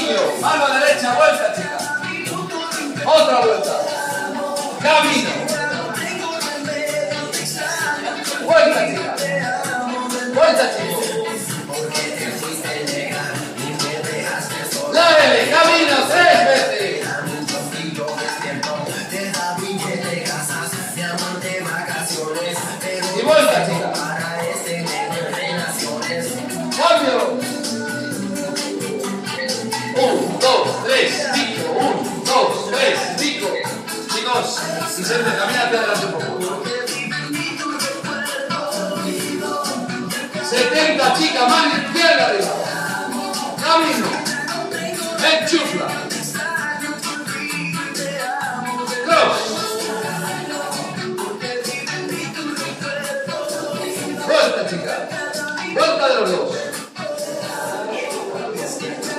cambio, mano derecha, vuelta, chica. Otra vuelta. Camino. Vuelta, chica. Vuelta, chico. La L, camino 3 veces. Y vuelta, chica. Cambio. 1, 2, 3, 5. 1, 2, 3, 5. Chicos, Vicente, camina hacia adelante un poco. 70, chica, mano izquierda arriba. Camino. Enchufla.